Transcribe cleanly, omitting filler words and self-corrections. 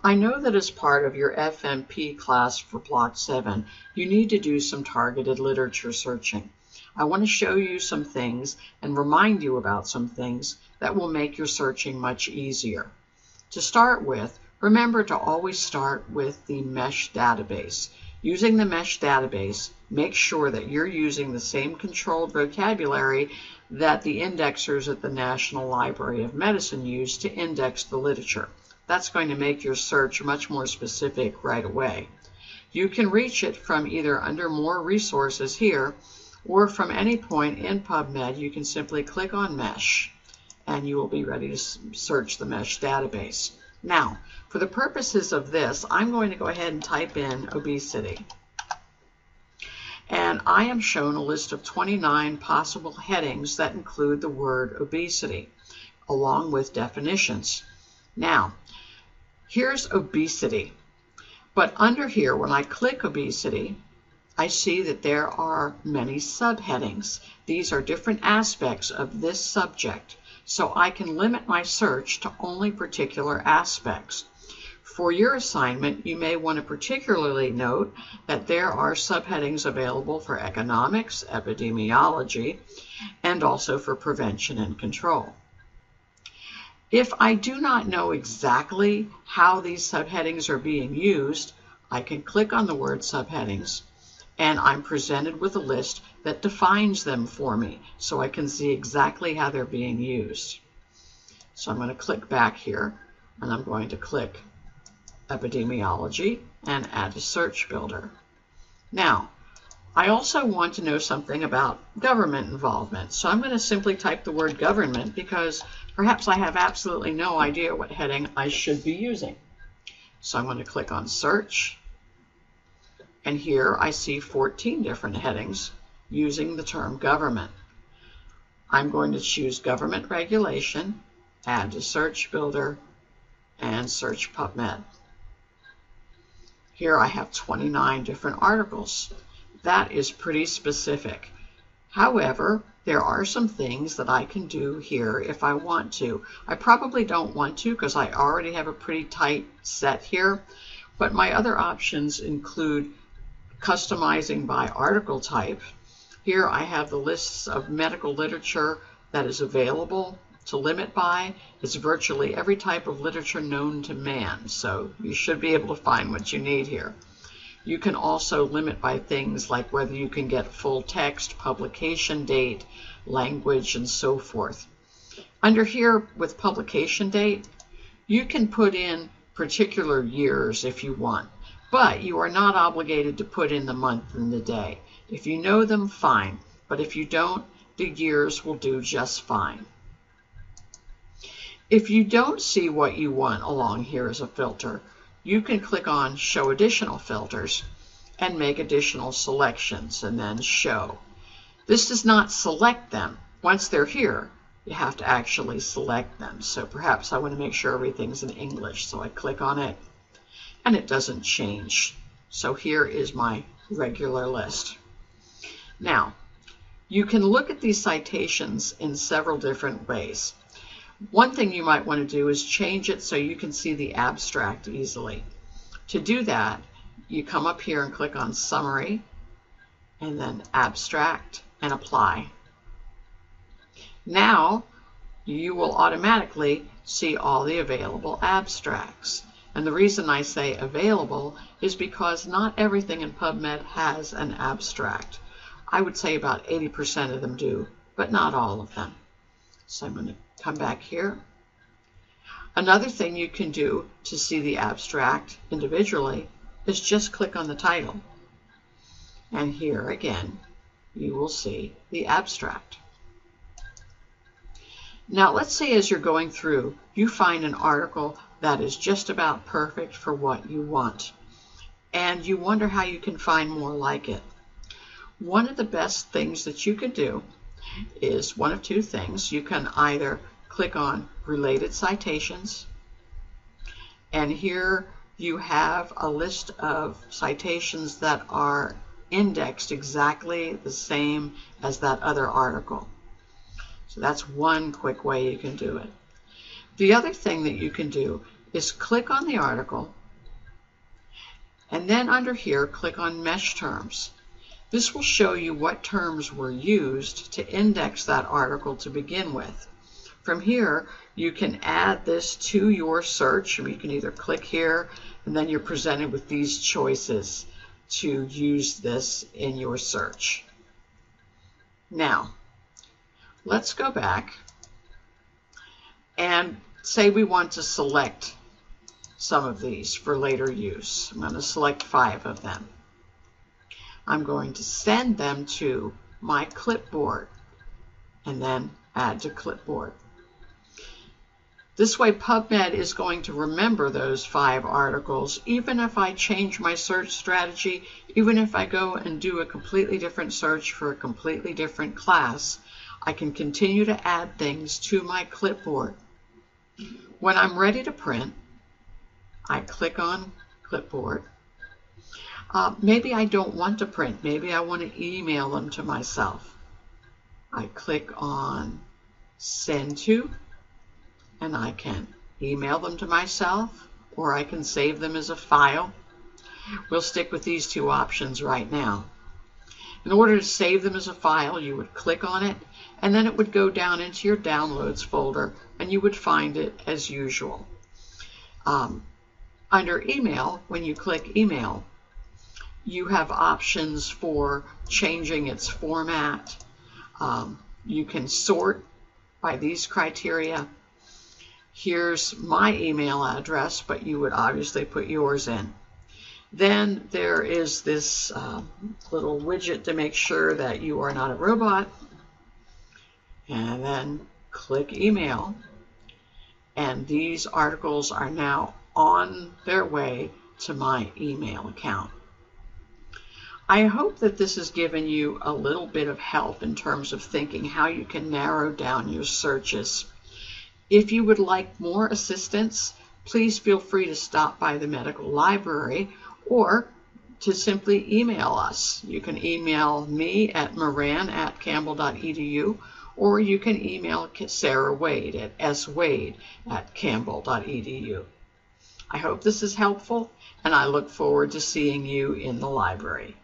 I know that as part of your FMP class for Block 7, you need to do some targeted literature searching. I want to show you some things and remind you about some things that will make your searching much easier. To start with, remember to always start with the MESH database. Using the MESH database, make sure that you're using the same controlled vocabulary that the indexers at the National Library of Medicine use to index the literature. That's going to make your search much more specific right away. You can reach it from either under More Resources here, or from any point in PubMed. You can simply click on MESH, and you will be ready to search the MESH database. Now, for the purposes of this, I'm going to go ahead and type in obesity. And I am shown a list of 29 possible headings that include the word obesity, along with definitions. Now, here's obesity. But under here, when I click obesity, I see that there are many subheadings. These are different aspects of this subject, so I can limit my search to only particular aspects. For your assignment, you may want to particularly note that there are subheadings available for economics, epidemiology, and also for prevention and control. If I do not know exactly how these subheadings are being used, I can click on the word subheadings, and I'm presented with a list that defines them for me so I can see exactly how they're being used. So I'm going to click back here, and I'm going to click epidemiology and add to search builder. Now, I also want to know something about government involvement, so I'm going to simply type the word government because perhaps I have absolutely no idea what heading I should be using. So I'm going to click on search, and here I see 14 different headings using the term government. I'm going to choose government regulation, add to search builder, and search PubMed. Here I have 29 different articles. That is pretty specific. However, there are some things that I can do here if I want to. I probably don't want to because I already have a pretty tight set here, but my other options include customizing by article type. Here I have the lists of medical literature that is available to limit by. It's virtually every type of literature known to man, so you should be able to find what you need here. You can also limit by things like whether you can get full text, publication date, language, and so forth. Under here with publication date, you can put in particular years if you want, but you are not obligated to put in the month and the day. If you know them, fine, but if you don't, the years will do just fine. If you don't see what you want along here as a filter, you can click on Show Additional Filters and make additional selections and then Show. This does not select them. Once they're here, you have to actually select them. So perhaps I want to make sure everything's in English, so I click on it and it doesn't change. So here is my regular list. Now, you can look at these citations in several different ways. One thing you might want to do is change it so you can see the abstract easily. To do that, you come up here and click on Summary, and then Abstract, and Apply. Now, you will automatically see all the available abstracts. And the reason I say available is because not everything in PubMed has an abstract. I would say about 80% of them do, but not all of them. So I'm going to come back here. Another thing you can do to see the abstract individually is just click on the title. And here again, you will see the abstract. Now let's say as you're going through, you find an article that is just about perfect for what you want, and you wonder how you can find more like it. One of the best things that you can do is one of two things. You can either click on Related Citations, and here you have a list of citations that are indexed exactly the same as that other article. So that's one quick way you can do it. The other thing that you can do is click on the article, and then under here, click on Mesh Terms. This will show you what terms were used to index that article to begin with. From here, you can add this to your search. You can either click here, and then you're presented with these choices to use this in your search. Now, let's go back and say we want to select some of these for later use. I'm going to select 5 of them. I'm going to send them to my clipboard and then add to clipboard. This way PubMed is going to remember those 5 articles even if I change my search strategy, even if I go and do a completely different search for a completely different class. I can continue to add things to my clipboard. When I'm ready to print, I click on clipboard. Maybe I don't want to print. Maybe I want to email them to myself. I click on Send To, and I can email them to myself, or I can save them as a file. We'll stick with these 2 options right now. In order to save them as a file, you would click on it, and then it would go down into your Downloads folder, and you would find it as usual. Under Email, when you click Email, you have options for changing its format. You can sort by these criteria. Here's my email address, but you would obviously put yours in. Then there is this little widget to make sure that you are not a robot. And then click Email. And these articles are now on their way to my email account. I hope that this has given you a little bit of help in terms of thinking how you can narrow down your searches. If you would like more assistance, please feel free to stop by the medical library or to simply email us. You can email me at moran@campbell.edu, or you can email Sarah Wade at swade@campbell.edu. I hope this is helpful, and I look forward to seeing you in the library.